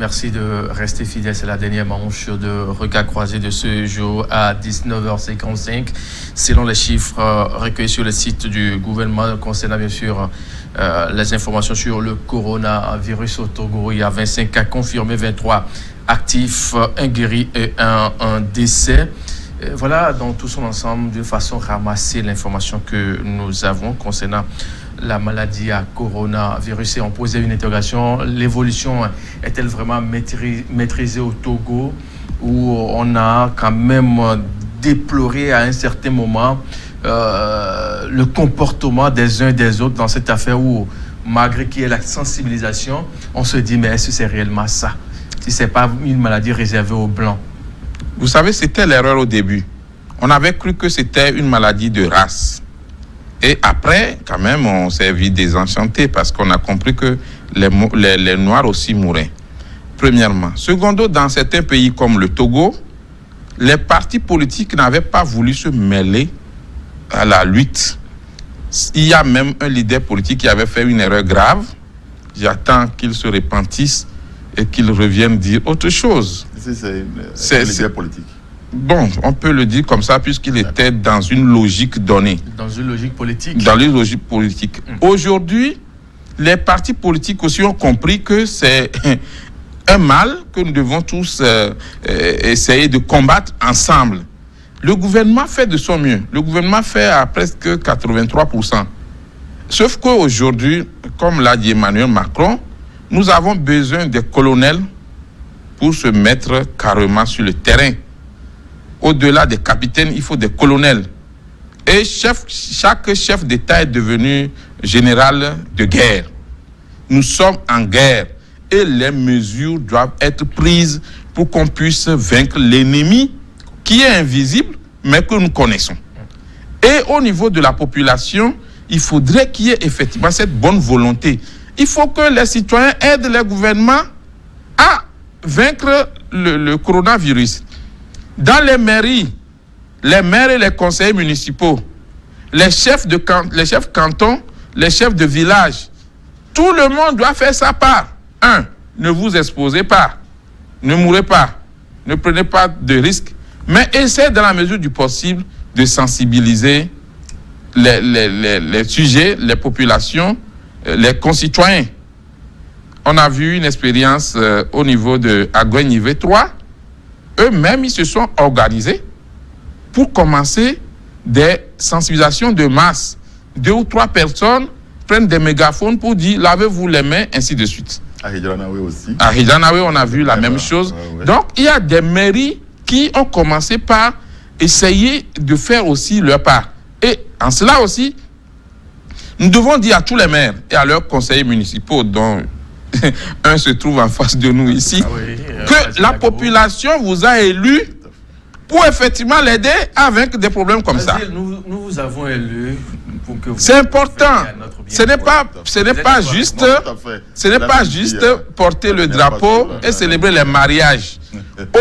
merci de rester fidèle. C'est la dernière manche de Regard croisé de ce jour à 19h55. Selon les chiffres recueillis sur le site du gouvernement concernant bien sûr les informations sur le coronavirus au Togo, il y a 25 cas confirmés, 23 actifs, un guéri et un décès. Voilà dans tout son ensemble, de façon ramassée, l'information que nous avons concernant la maladie à coronavirus. Et on posait une interrogation, l'évolution est-elle vraiment maîtrisée au Togo, où on a quand même déploré à un certain moment le comportement des uns et des autres dans cette affaire où, malgré qu'il y ait la sensibilisation, on se dit, mais est-ce que c'est réellement ça? Si ce n'est pas une maladie réservée aux Blancs. Vous savez, c'était l'erreur au début. On avait cru que c'était une maladie de race. Et après, quand même, on s'est vite désenchanté parce qu'on a compris que les Noirs aussi mouraient. Premièrement. Secondo, dans certains pays comme le Togo, les partis politiques n'avaient pas voulu se mêler à la lutte. Il y a même un leader politique qui avait fait une erreur grave. J'attends qu'il se repentisse et qu'il revienne dire autre chose. C'est un leader politique. Bon, on peut le dire comme ça puisqu'il était dans une logique donnée. Dans une logique politique. Dans une logique politique. Aujourd'hui, les partis politiques aussi ont compris que c'est un mal que nous devons tous essayer de combattre ensemble. Le gouvernement fait de son mieux. Le gouvernement fait à presque 83%. Sauf qu'aujourd'hui, comme l'a dit Emmanuel Macron, nous avons besoin des colonels pour se mettre carrément sur le terrain. Au-delà des capitaines, il faut des colonels. Et chaque chef d'État est devenu général de guerre. Nous sommes en guerre et les mesures doivent être prises pour qu'on puisse vaincre l'ennemi qui est invisible, mais que nous connaissons. Et au niveau de la population, il faudrait qu'il y ait effectivement cette bonne volonté. Il faut que les citoyens aident les gouvernements à vaincre le coronavirus. Dans les mairies, les maires et les conseillers municipaux, les chefs cantons, les chefs de village, tout le monde doit faire sa part. 1. Ne vous exposez pas, ne mourrez pas, ne prenez pas de risques, mais essayez dans la mesure du possible de sensibiliser les sujets, les populations, les concitoyens. On a vu une expérience au niveau de Agouin-Nivé 3. Eux-mêmes, ils se sont organisés pour commencer des sensibilisations de masse. 2 ou 3 personnes prennent des mégaphones pour dire « lavez-vous les mains », ainsi de suite. À Hidjanaoué aussi. À Hidjanaoué, on a vu la même chose. Ouais. Donc, il y a des mairies qui ont commencé par essayer de faire aussi leur part. Et en cela aussi, nous devons dire à tous les maires et à leurs conseillers municipaux, dont un se trouve en face de nous ici, que la population vous a élu pour effectivement l'aider à vaincre des problèmes comme ça. Nous vous avons élu pour que vous... C'est important. Ce n'est pas juste porter le drapeau et célébrer les mariages.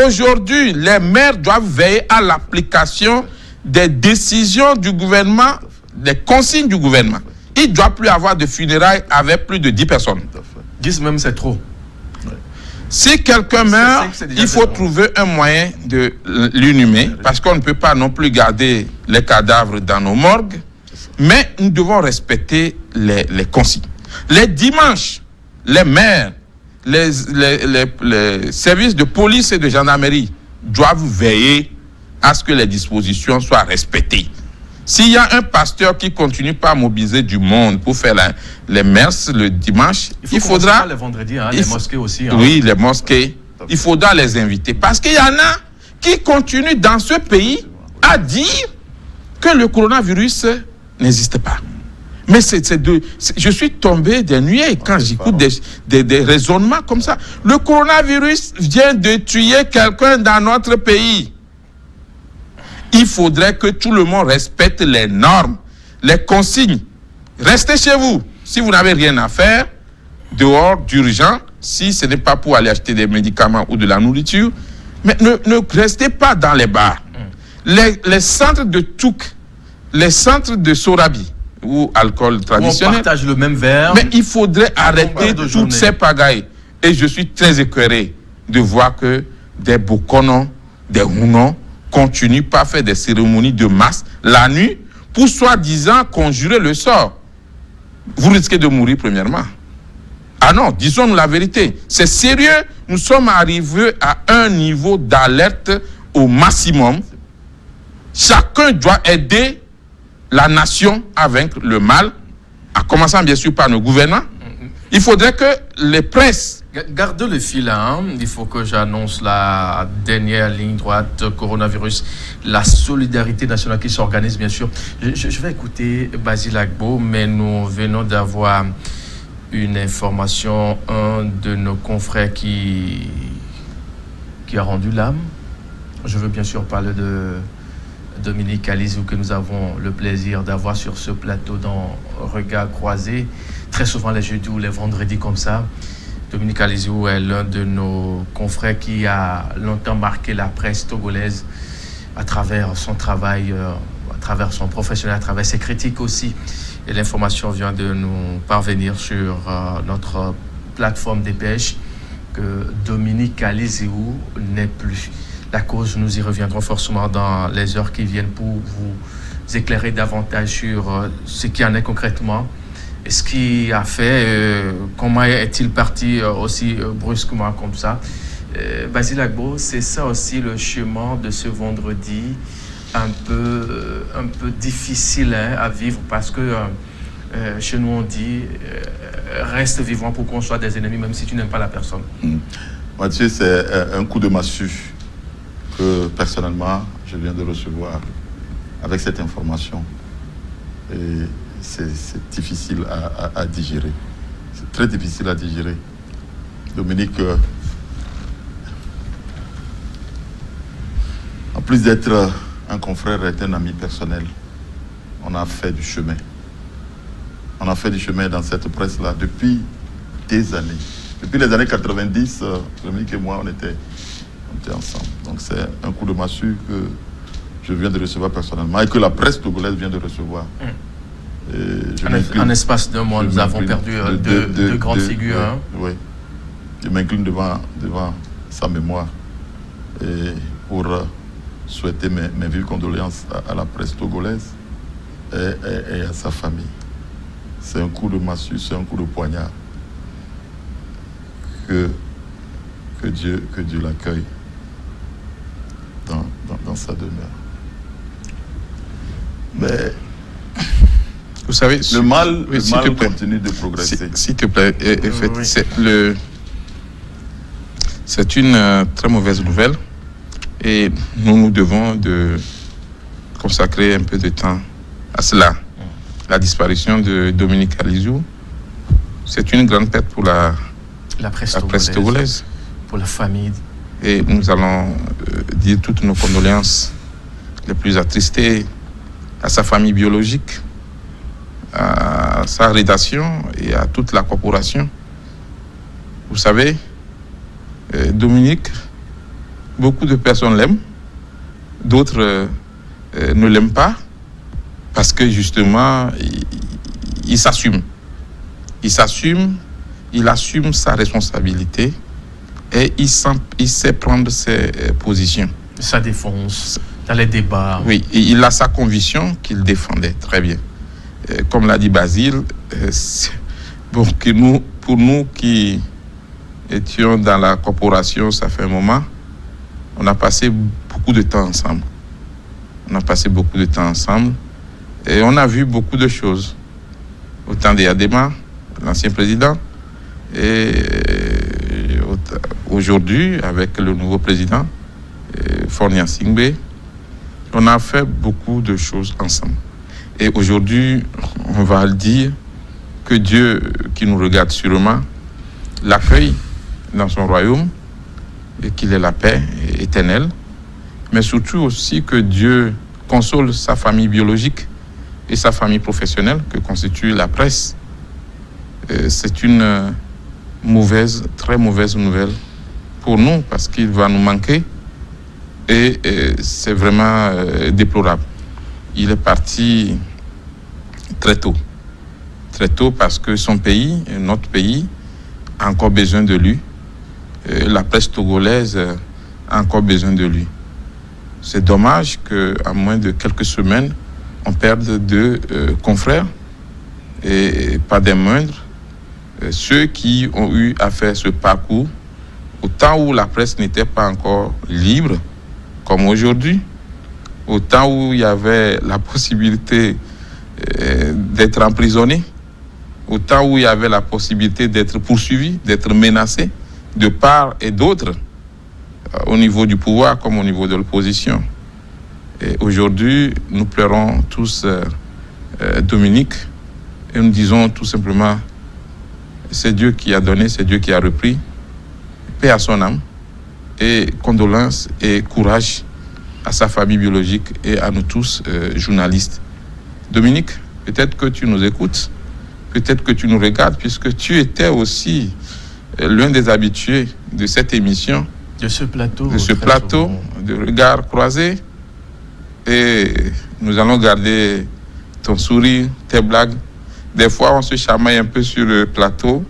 Aujourd'hui, les maires doivent veiller à l'application des décisions du gouvernement, des consignes du gouvernement. Il ne doit plus avoir de funérailles avec plus de 10 personnes. 10 même, c'est trop. Si quelqu'un meurt, il faut trouver un moyen de l'inhumer, parce qu'on ne peut pas non plus garder les cadavres dans nos morgues, mais nous devons respecter les consignes. Les dimanches, les maires, les services de police et de gendarmerie doivent veiller à ce que les dispositions soient respectées. S'il y a un pasteur qui continue pas à mobiliser du monde pour faire les messes le dimanche, il faudra... Les vendredis, les mosquées aussi. Oui, les mosquées. Il faudra les inviter. Parce qu'il y en a qui continuent dans ce pays à dire que le coronavirus n'existe pas. Mais je suis tombé des nuées quand j'écoute des raisonnements comme ça. Le coronavirus vient de tuer quelqu'un dans notre pays. Il faudrait que tout le monde respecte les normes, les consignes. Restez chez vous. Si vous n'avez rien à faire, dehors, d'urgence, si ce n'est pas pour aller acheter des médicaments ou de la nourriture, mais ne restez pas dans les bars. Les centres de Touk, les centres de Sorabi, ou alcool traditionnel. On partage le même verre. Mais il faudrait arrêter toutes ces pagailles. Et je suis très écœuré de voir que des Bokono, des Hounon continuent pas à faire des cérémonies de masse la nuit pour soi-disant conjurer le sort. Vous risquez de mourir premièrement. Ah non, disons-nous la vérité. C'est sérieux. Nous sommes arrivés à un niveau d'alerte au maximum. Chacun doit aider la nation à vaincre le mal, en commençant bien sûr par nos gouvernants. Il faudrait que les princes... Gardez le fil, hein. Il faut que j'annonce la dernière ligne droite, coronavirus, la solidarité nationale qui s'organise, bien sûr. Je vais écouter Basile Agbo, mais nous venons d'avoir une information, un de nos confrères qui a rendu l'âme. Je veux bien sûr parler de Dominique Alizou, que nous avons le plaisir d'avoir sur ce plateau dans Regard Croisé, très souvent les jeudis ou les vendredis comme ça. Dominique Alizou est l'un de nos confrères qui a longtemps marqué la presse togolaise à travers son travail, à travers son professionnel, à travers ses critiques aussi. Et l'information vient de nous parvenir sur notre plateforme des pêches que Dominique Alizou n'est plus. La cause, nous y reviendrons forcément dans les heures qui viennent pour vous éclairer davantage sur ce qui en est concrètement. Et ce qui a fait, comment est-il parti aussi brusquement comme ça. Basile Agbo, c'est ça aussi le chemin de ce vendredi, un peu difficile à vivre parce que chez nous on dit reste vivant pour qu'on soit des ennemis même si tu n'aimes pas la personne. Mathieu, c'est un coup de massue que personnellement je viens de recevoir avec cette information. Et c'est difficile à digérer. C'est très difficile à digérer. Dominique, en plus d'être un confrère, est un ami personnel. On a fait du chemin. On a fait du chemin dans cette presse-là depuis des années. Depuis les années 90, Dominique et moi, on était ensemble. Donc c'est un coup de massue que je viens de recevoir personnellement et que la presse togolaise vient de recevoir. En espace d'un mois, nous avons perdu deux grandes figures. Oui. Je m'incline devant sa mémoire et pour souhaiter mes vives condoléances à la presse togolaise et à sa famille. C'est un coup de massue, c'est un coup de poignard. Que Dieu l'accueille dans sa demeure. Mais vous savez, le mal continue de progresser. S'il te plaît, c'est une très mauvaise nouvelle et nous devons de consacrer un peu de temps à cela. La disparition de Dominique Alizou, c'est une grande perte pour la presse togolaise. Pour la famille. Et nous allons dire toutes nos condoléances les plus attristées à sa famille biologique, à sa rédaction et à toute la corporation. Vous savez, Dominique, beaucoup de personnes l'aiment, d'autres ne l'aiment pas, parce que justement, il s'assume. Il assume sa responsabilité et il sait prendre ses positions. Sa défense, dans les débats. Oui, et il a sa conviction qu'il défendait très bien. Comme l'a dit Basile, pour nous qui étions dans la corporation, ça fait un moment, on a passé beaucoup de temps ensemble. Et on a vu beaucoup de choses. Au temps d'Yadema, l'ancien président, et aujourd'hui, avec le nouveau président, Fornia Singbe, on a fait beaucoup de choses ensemble. Et aujourd'hui, on va le dire, que Dieu, qui nous regarde sûrement, l'accueille dans son royaume et qu'il ait la paix éternelle. Mais surtout aussi que Dieu console sa famille biologique et sa famille professionnelle que constitue la presse. C'est une très mauvaise nouvelle pour nous parce qu'il va nous manquer et c'est vraiment déplorable. Il est parti très tôt parce que son pays, notre pays, a encore besoin de lui. la presse togolaise a encore besoin de lui. C'est dommage qu'à moins de quelques semaines, on perde 2 confrères, et pas des moindres, ceux qui ont eu à faire ce parcours au temps où la presse n'était pas encore libre, comme aujourd'hui, au temps où il y avait la possibilité d'être emprisonné, au temps où il y avait la possibilité d'être poursuivi, d'être menacé de part et d'autre, au niveau du pouvoir comme au niveau de l'opposition. Et aujourd'hui, nous pleurons tous Dominique, et nous disons tout simplement, c'est Dieu qui a donné, c'est Dieu qui a repris. Paix à son âme, et condoléances et courage à sa famille biologique et à nous tous, journalistes. Dominique, peut-être que tu nous écoutes, peut-être que tu nous regardes, puisque tu étais aussi l'un des habitués de cette émission, de ce plateau, de Regard Croisé. Et nous allons garder ton sourire, tes blagues. Des fois, on se chamaille un peu sur le plateau,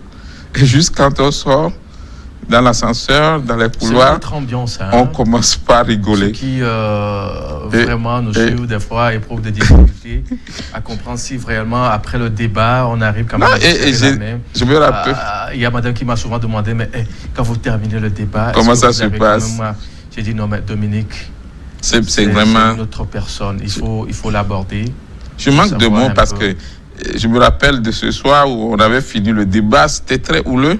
et juste quand on sort dans l'ascenseur, dans les couloirs, c'est notre ambiance, hein. On commence par rigoler. Ce qui vraiment nous suit des fois éprouve des difficultés à comprendre si vraiment après le débat on arrive quand même je me rappelle. Il y a madame qui m'a souvent demandé, mais quand vous terminez le débat, comment ça se passe? J'ai dit non, mais Dominique, c'est vraiment une autre personne, il faut l'aborder. Je manque de mots parce que je me rappelle de ce soir où on avait fini le débat, c'était très houleux.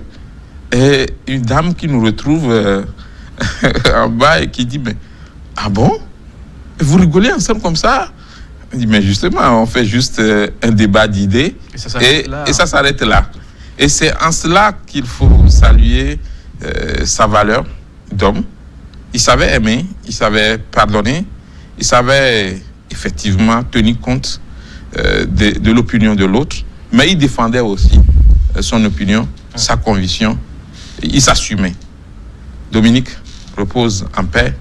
Et une dame qui nous retrouve en bas et qui dit, mais ah bon? Vous rigolez ensemble comme ça? On dit, mais justement, on fait juste un débat d'idées et ça s'arrête là. Et c'est en cela qu'il faut saluer sa valeur d'homme. Il savait aimer, il savait pardonner, il savait effectivement tenir compte de l'opinion de l'autre, mais il défendait aussi son opinion, sa conviction. Il s'assumait. Dominique, repose en paix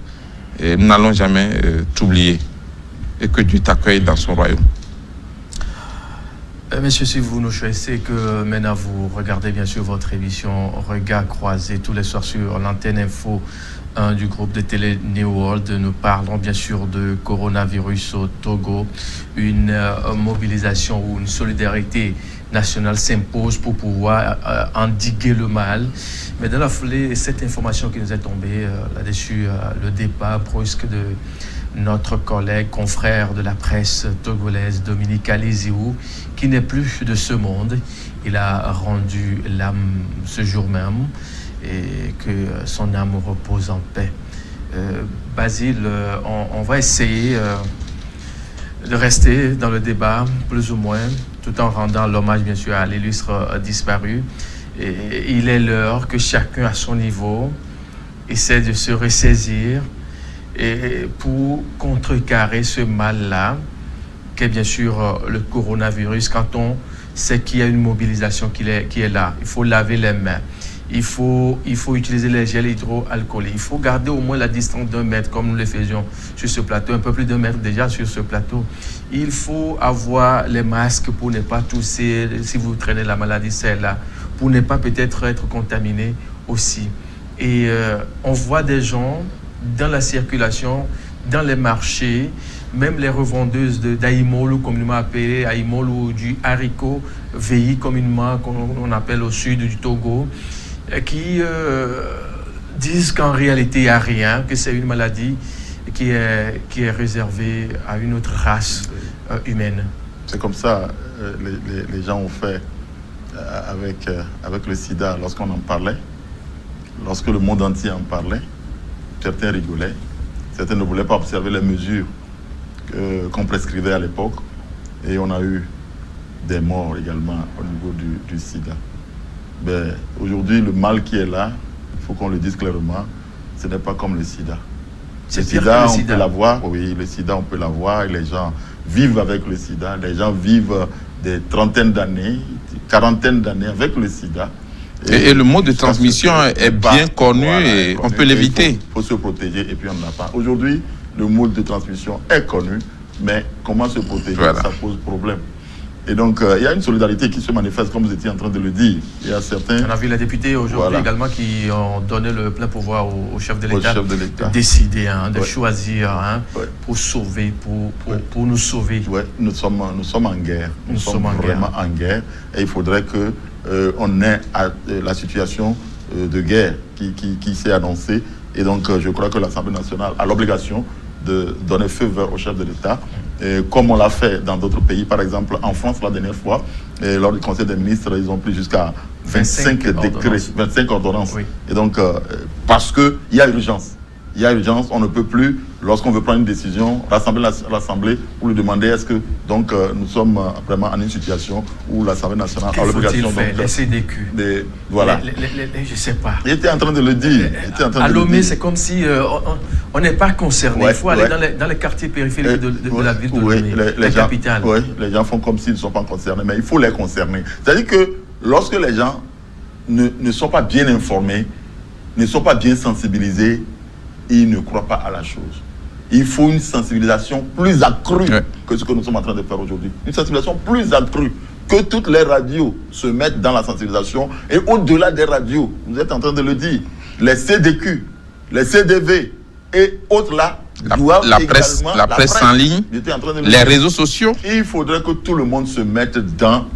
et nous n'allons jamais t'oublier. Et que Dieu t'accueille dans son royaume. Messieurs, si vous nous choisissez que maintenant vous regardez bien sûr votre émission Regard Croisé tous les soirs sur l'antenne info du groupe de télé New World, nous parlons bien sûr de coronavirus au Togo. Une mobilisation ou une solidarité nationale s'impose pour pouvoir endiguer le mal. Mais dans la foulée, cette information qui nous est tombée là-dessus, le débat brusque de notre collègue, confrère de la presse togolaise, Dominique Aliziou, qui n'est plus de ce monde. Il a rendu l'âme ce jour même et que son âme repose en paix. Basile, on va essayer de rester dans le débat, plus ou moins, tout en rendant l'hommage, bien sûr, à l'illustre disparu. Et il est l'heure que chacun, à son niveau, essaie de se ressaisir et pour contrecarrer ce mal-là, qui est bien sûr le coronavirus. Quand on sait qu'il y a une mobilisation qui est là, il faut laver les mains. Il faut utiliser les gels hydroalcooliques. Il faut garder au moins la distance d'1 mètre, comme nous le faisions sur ce plateau, un peu plus d'1 mètre déjà sur ce plateau. Il faut avoir les masques pour ne pas tousser, si vous traînez la maladie, celle-là, pour ne pas peut-être être contaminé aussi. Et on voit des gens dans la circulation, dans les marchés, même les revendeuses d'Aïmol, ou communément appelé Aïmol, ou du haricot veillé communément, qu'on appelle au sud du Togo, qui disent qu'en réalité il n'y a rien, que c'est une maladie qui est réservée à une autre race humaine. C'est comme ça, les gens ont fait avec le sida lorsqu'on en parlait, lorsque le monde entier en parlait. Certains rigolaient, certains ne voulaient pas observer les mesures qu'on prescrivait à l'époque, et on a eu des morts également au niveau du sida. Mais aujourd'hui, le mal qui est là, il faut qu'on le dise clairement, ce n'est pas comme le sida. Le sida, on peut l'avoir, oui, le sida, on peut l'avoir, et les gens vivent avec le sida, les gens vivent des trentaines d'années, quarantaines d'années avec le sida. Et le mode de transmission est bien connu, voilà, et on peut l'éviter. Il faut se protéger et puis on n'a pas. Aujourd'hui, le mode de transmission est connu, mais comment se protéger, voilà, ça pose problème. Et donc, il y a une solidarité qui se manifeste, comme vous étiez en train de le dire. Il y a certains... On a vu les députés aujourd'hui également qui ont donné le plein pouvoir au chef de l'État de décider, de choisir pour sauver, pour nous sauver. Ouais, nous sommes en guerre. Nous sommes vraiment en guerre. Et il faudrait qu'on ait la situation de guerre qui s'est annoncée. Et donc, je crois que l'Assemblée nationale a l'obligation de donner feu vert au chef de l'État, comme on l'a fait dans d'autres pays. Par exemple, en France, la dernière fois, lors du Conseil des ministres, ils ont pris jusqu'à 25 décrets, 25 ordonnances. Oui. Et donc, parce qu'il y a urgence. Il y a urgence, on ne peut plus, lorsqu'on veut prendre une décision, rassembler l'Assemblée pour lui demander est-ce que donc nous sommes vraiment en une situation où l'Assemblée nationale a l'obligation de les CDQ. Voilà. Je ne sais pas. Il était en train de le dire. À Lomé, c'est comme si on n'est pas concerné. Il faut aller dans les quartiers périphériques de la ville de Lomé, la capitale. Oui, les gens font comme s'ils ne sont pas concernés, mais il faut les concerner. C'est-à-dire que lorsque les gens ne sont pas bien informés, ne sont pas bien sensibilisés, ils ne croient pas à la chose. Il faut une sensibilisation plus accrue que ce que nous sommes en train de faire aujourd'hui. Une sensibilisation plus accrue, que toutes les radios se mettent dans la sensibilisation. Et au-delà des radios, vous êtes en train de le dire, les CDQ, les CDV et autres là, la presse en ligne, les réseaux sociaux. Il faudrait que tout le monde se mette dans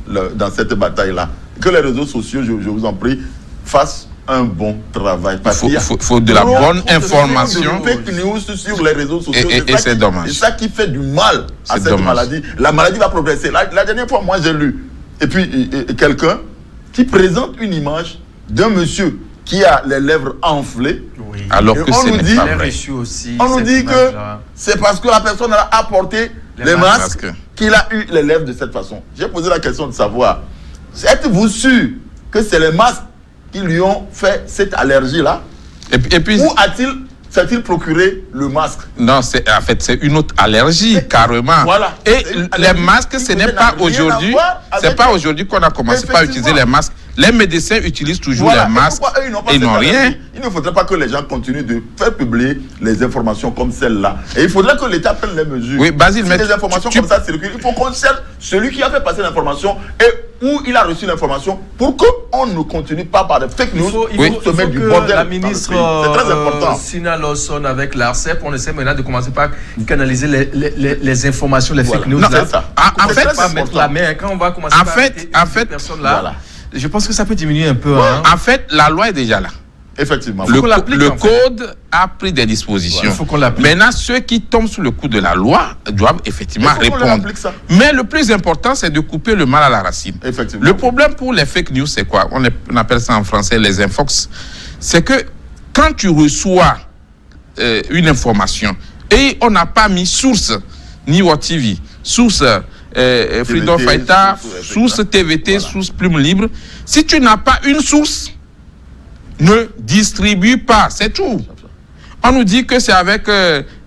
cette bataille-là. Que les réseaux sociaux, je vous en prie, fassent un bon travail. Il faut de la bonne information. De fake news sur les réseaux sociaux. Et c'est dommage. C'est ça qui fait du mal à cette maladie. La maladie va progresser. La dernière fois, moi, j'ai lu. Et puis, quelqu'un qui présente une image d'un monsieur qui a les lèvres enflées. Oui. Alors que ce n'est pas vrai. On nous dit que c'est parce que la personne a apporté les masques qu'il a eu les lèvres de cette façon. J'ai posé la question de savoir, êtes-vous sûr que c'est les masques qui lui ont fait cette allergie-là? Et puis, où s'est-il procuré le masque? Non, en fait, c'est une autre allergie, carrément. Voilà. Et les masques, ce n'est pas aujourd'hui. C'est pas aujourd'hui qu'on a commencé à utiliser les masques. Les médecins utilisent toujours les masques et ils n'ont rien. Il ne faudrait pas que les gens continuent de faire publier les informations comme celle-là. Et il faudrait que l'État prenne les mesures. Oui, Basile, mais des informations comme ça circulent, il faut qu'on cherche celui qui a fait passer l'information et où il a reçu l'information pour qu'on ne continue pas par des fake news. Il faut se mettre du bordel. La ministre c'est très important. Sina Lawson avec l'ARCEP, on essaie maintenant de commencer par canaliser les informations, les fake news. Non, c'est ça. En fait, pas mettre la main quand on va commencer par ces personnes-là. Voilà. Je pense que ça peut diminuer un peu. En fait, la loi est déjà là. Effectivement. Le code a pris des dispositions. Il faut qu'on l'applique. Maintenant, ceux qui tombent sous le coup de la loi doivent effectivement répondre. Mais le plus important, c'est de couper le mal à la racine. Effectivement. Le problème pour les fake news, c'est quoi? On appelle ça en français les infox. C'est que quand tu reçois une information et on n'a pas mis source, ni WatTV, source Freedom Fighter, source TVT, source Plume Libre, si tu n'as pas une source, ne distribue pas, c'est tout. On nous dit que c'est avec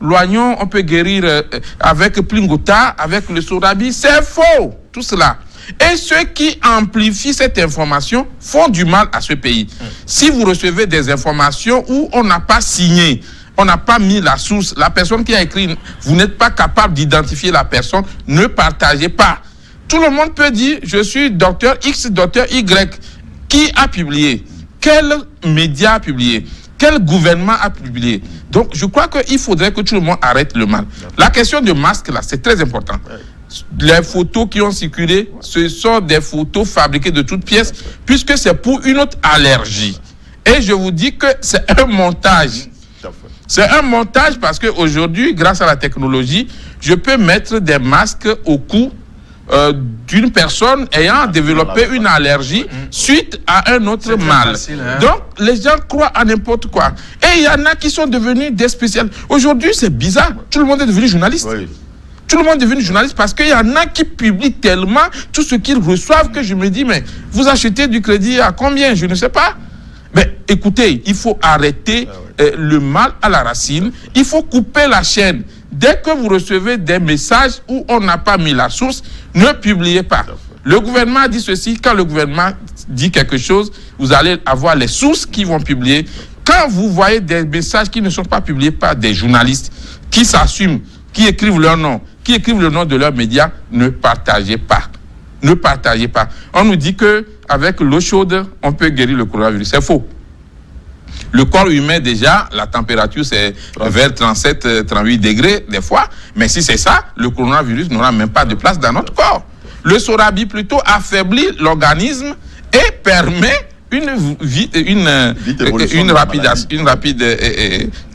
l'oignon, on peut guérir avec Plingota, avec le sorabi. C'est faux, tout cela. Et ceux qui amplifient cette information font du mal à ce pays. Si vous recevez des informations où on n'a pas signé, on n'a pas mis la source, la personne qui a écrit, vous n'êtes pas capable d'identifier la personne, ne partagez pas. Tout le monde peut dire, je suis docteur X, docteur Y. Qui a publié? Quel média a publié? Quel gouvernement a publié? Donc, je crois qu'il faudrait que tout le monde arrête le mal. La question de masque, là, c'est très important. Les photos qui ont circulé, ce sont des photos fabriquées de toutes pièces, puisque c'est pour une autre allergie. Et je vous dis que c'est un montage. C'est un montage parce qu'aujourd'hui, grâce à la technologie, je peux mettre des masques au cou d'une personne ayant développé une allergie suite à un autre mal. Facile, hein? Donc, les gens croient à n'importe quoi. Et il y en a qui sont devenus des spécialistes. Aujourd'hui, c'est bizarre. Tout le monde est devenu journaliste. Oui. Tout le monde est devenu journaliste parce qu'il y en a qui publient tellement tout ce qu'ils reçoivent que je me dis, mais vous achetez du crédit à combien? Je ne sais pas. Mais écoutez, il faut arrêter le mal à la racine. Il faut couper la chaîne. Dès que vous recevez des messages où on n'a pas mis la source, ne publiez pas. Le gouvernement a dit ceci. Quand le gouvernement dit quelque chose, vous allez avoir les sources qui vont publier. Quand vous voyez des messages qui ne sont pas publiés par des journalistes, qui s'assument, qui écrivent leur nom, qui écrivent le nom de leurs médias, ne partagez pas. Ne partagez pas. On nous dit qu'avec l'eau chaude, on peut guérir le coronavirus. C'est faux. Le corps humain, déjà, la température, c'est vers 37-38 degrés des fois. Mais si c'est ça, le coronavirus n'aura même pas de place dans notre corps. Le sorabi plutôt affaiblit l'organisme et permet une rapide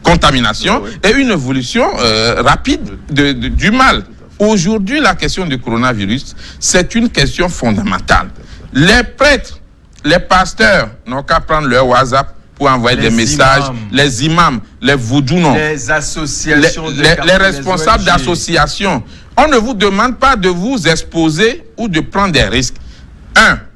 contamination et une évolution rapide du mal. Aujourd'hui, la question du coronavirus, c'est une question fondamentale. Les prêtres, les pasteurs n'ont qu'à prendre leur WhatsApp pour envoyer des messages, les imams, les voudounos, les associations, les responsables d'associations. On ne vous demande pas de vous exposer ou de prendre des risques.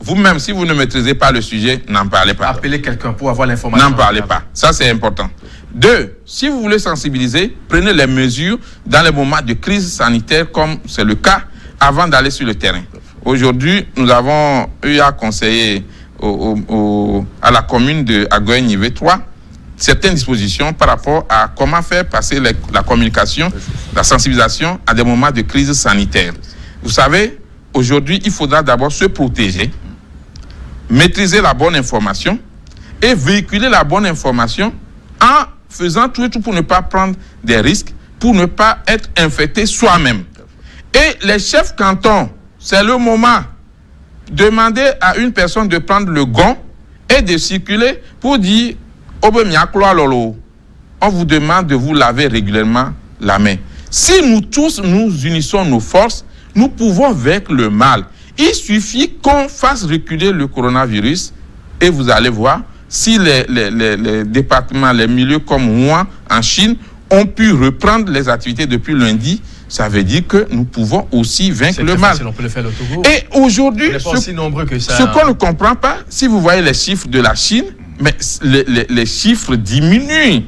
Vous-même, si vous ne maîtrisez pas le sujet, n'en parlez pas. Appelez quelqu'un pour avoir l'information. N'en parlez pas. Ça, c'est important. 2, si vous voulez sensibiliser, prenez les mesures dans les moments de crise sanitaire, comme c'est le cas, avant d'aller sur le terrain. Aujourd'hui, nous avons eu à conseiller à la commune de Agogne-Nivé 3 certaines dispositions par rapport à comment faire passer la communication, la sensibilisation à des moments de crise sanitaire. Vous savez, aujourd'hui, il faudra d'abord se protéger, maîtriser la bonne information et véhiculer la bonne information en faisant tout et tout pour ne pas prendre des risques, pour ne pas être infecté soi-même. Et les chefs cantons, c'est le moment. Demandez à une personne de prendre le gant et de circuler pour dire « On vous demande de vous laver régulièrement la main. » Si nous tous, nous unissons nos forces, nous pouvons vaincre le mal. Il suffit qu'on fasse reculer le coronavirus et vous allez voir, si les départements, les milieux comme moi en Chine ont pu reprendre les activités depuis lundi, ça veut dire que nous pouvons aussi vaincre le mal. On peut le faire au Togo. Et aujourd'hui, ce qu'on ne comprend pas, si vous voyez les chiffres de la Chine, mais les chiffres diminuent.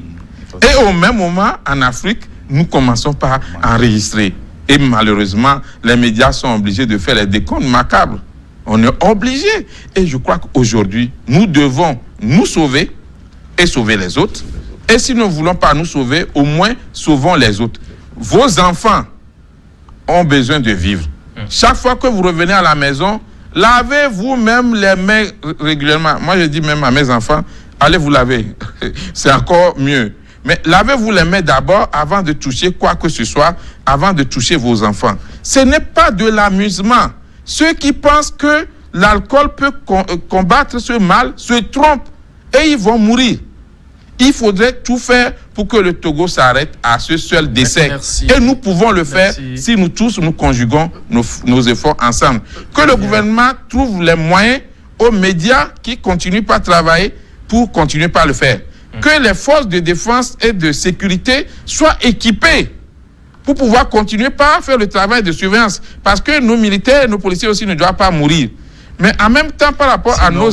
Et au même moment, en Afrique, nous commençons par enregistrer. Et malheureusement, les médias sont obligés de faire les décomptes macabres. On est obligé. Et je crois qu'aujourd'hui, nous devons nous sauver et sauver les autres. Et si nous ne voulons pas nous sauver, au moins sauvons les autres. Vos enfants ont besoin de vivre. Chaque fois que vous revenez à la maison, lavez vous-même les mains régulièrement. Moi, je dis même à mes enfants, allez vous laver. C'est encore mieux. Mais lavez-vous les mains d'abord avant de toucher quoi que ce soit, avant de toucher vos enfants. Ce n'est pas de l'amusement. Ceux qui pensent que l'alcool peut combattre ce mal se trompent et ils vont mourir. Il faudrait tout faire pour que le Togo s'arrête à ce seul décès. Merci. Et nous pouvons le faire si nous tous nous conjuguons nos efforts ensemble. Que le gouvernement trouve les moyens aux médias qui continuent pas à travailler pour continuer par le faire. Que les forces de défense et de sécurité soient équipées pour pouvoir continuer par faire le travail de surveillance. Parce que nos militaires et nos policiers aussi ne doivent pas mourir. Mais en même temps, par rapport à nos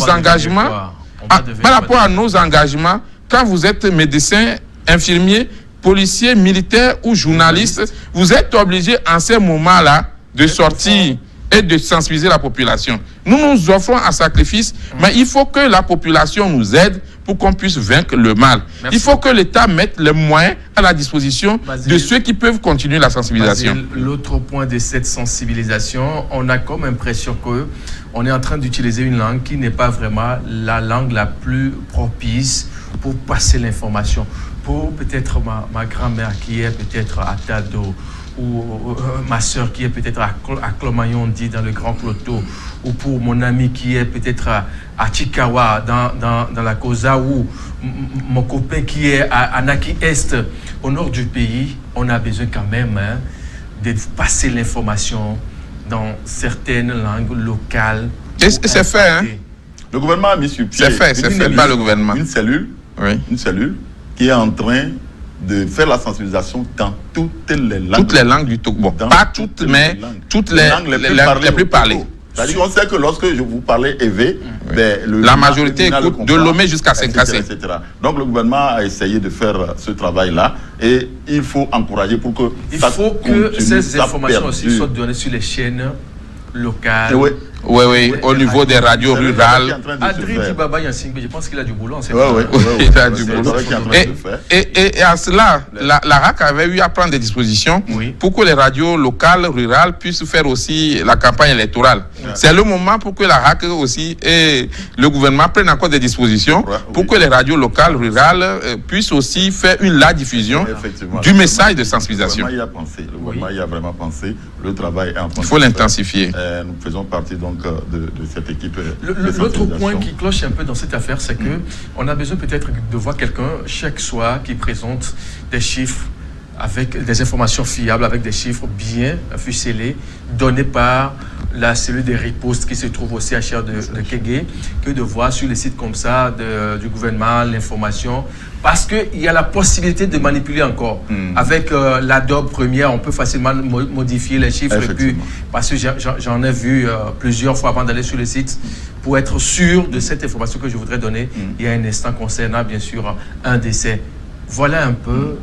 engagements, quand vous êtes médecin, infirmier, policier, militaire ou journaliste, vous êtes obligé en ces moments-là de sortir et de sensibiliser la population. Nous nous offrons un sacrifice, mais il faut que la population nous aide pour qu'on puisse vaincre le mal. Merci. Il faut que l'État mette les moyens à la disposition de ceux qui peuvent continuer la sensibilisation. L'autre point de cette sensibilisation, on a comme impression qu'on est en train d'utiliser une langue qui n'est pas vraiment la langue la plus propice pour passer l'information. Pour peut-être ma grand-mère qui est peut-être à Tado, ou ma soeur qui est peut-être à Clomayondi dans le Grand Cloto, ou pour mon ami qui est peut-être à Chikawa dans la Kosa, ou mon copain qui est à Naki Est, au nord du pays, on a besoin quand même de passer l'information dans certaines langues locales. Et c'est fait, hein? Le gouvernement a mis sur pied. C'est fait par le gouvernement. Une cellule qui est en train de faire la sensibilisation dans toutes les langues. Toutes les langues du Togo. Bon, pas toutes, mais toutes les langues les plus parlées. C'est-à-dire qu'on sait que lorsque je vous parlais éveillé, la majorité écoute de Lomé jusqu'à Saint-Cassé. Etc. Donc le gouvernement a essayé de faire ce travail-là et il faut encourager pour que ces informations aussi soient données sur les chaînes locales. Oui, au niveau des radios rurales. Adri Dibaba Yassingbe, je pense qu'il a du boulot. Il a du boulot. Et à cela, la RAC avait eu à prendre des dispositions pour que les radios locales, rurales puissent faire aussi la campagne électorale. C'est le moment pour que la RAC aussi et le gouvernement prennent encore des dispositions pour que les radios locales, rurales puissent aussi faire la diffusion du message de sensibilisation. Le gouvernement y a vraiment pensé. Le travail est en train de Il faut l'intensifier. Nous faisons partie donc de cette équipe. L'autre point qui cloche un peu dans cette affaire, c'est que on a besoin peut-être de voir quelqu'un chaque soir qui présente des chiffres avec des informations fiables, avec des chiffres bien ficelés, donnés par la cellule des ripostes qui se trouve au CHR de Kégué, que de voir sur les sites comme ça du gouvernement l'information, parce qu'il y a la possibilité de manipuler encore. Avec l'Adobe Premiere, on peut facilement modifier les chiffres, et puis, parce que j'en ai vu plusieurs fois avant d'aller sur le site, pour être sûr de cette information que je voudrais donner, il y a un instant concernant bien sûr un décès. Voilà un peu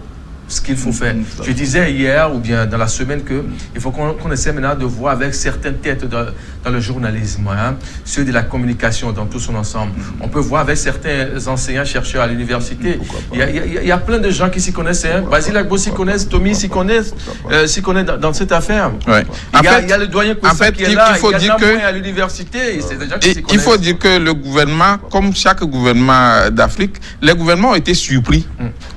ce qu'il faut faire. Je disais hier ou bien dans la semaine qu'il faut qu'on essaie maintenant de voir avec certaines têtes dans le journalisme, ceux de la communication dans tout son ensemble. On peut voir avec certains enseignants, chercheurs à l'université. Il y a plein de gens qui s'y connaissent. Basile Agbo s'y connaissent, Tommy s'y connaissent dans cette affaire. Il y a le doyen Koussa qui est là, il y a un à l'université. Il faut dire que le gouvernement, comme chaque gouvernement d'Afrique, les gouvernements ont été surpris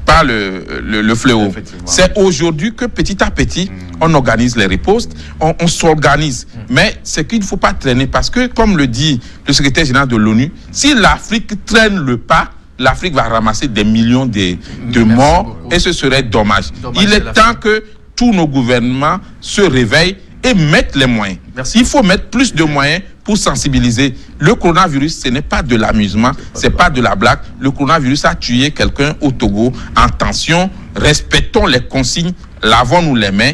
par le fléau. C'est aujourd'hui que petit à petit, on organise les ripostes, on s'organise. Mais c'est qu'il ne faut pas traîner parce que, comme le dit le secrétaire général de l'ONU, si l'Afrique traîne le pas, l'Afrique va ramasser des millions de morts et ce serait dommage. Il est temps que tous nos gouvernements se réveillent et mettent les moyens. Il faut mettre plus de moyens pour sensibiliser. Le coronavirus, ce n'est pas de l'amusement, ce n'est pas de la blague. Le coronavirus a tué quelqu'un au Togo. Attention, respectons les consignes, lavons-nous les mains,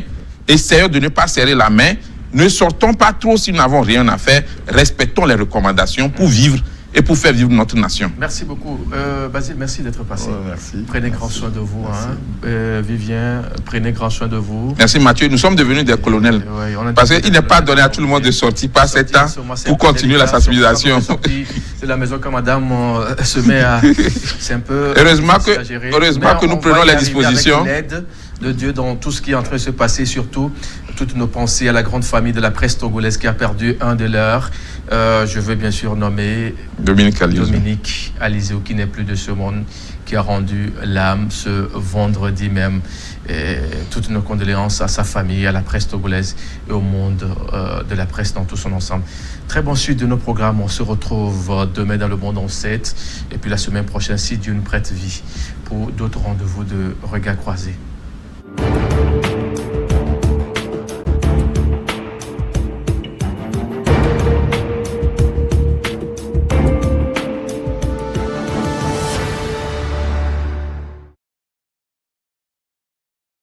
essayons de ne pas serrer la main, ne sortons pas trop si nous n'avons rien à faire, respectons les recommandations pour vivre et pour faire vivre notre nation. Merci beaucoup. Basile, merci d'être passé. Merci. Prenez grand soin de vous. Vivien, prenez grand soin de vous. Merci Mathieu. Nous sommes devenus des colonels. Parce qu'il n'est pas donné à tout le monde de sortir par 7 ans pour continuer la sensibilisation. C'est la maison que madame se met à... C'est un peu... Heureusement que nous prenons les dispositions. Avec l'aide de Dieu dans tout ce qui est en train de se passer, surtout toutes nos pensées à la grande famille de la presse togolaise qui a perdu un de leurs. Je veux bien sûr nommer Dominique Alizéo, qui n'est plus de ce monde, qui a rendu l'âme ce vendredi même. Et toutes nos condoléances à sa famille, à la presse togolaise et au monde de la presse dans tout son ensemble. Très bonne suite de nos programmes. On se retrouve demain dans Le Monde en 7 et puis la semaine prochaine, si Dieu nous prête vie, pour d'autres rendez-vous de Regards croisés.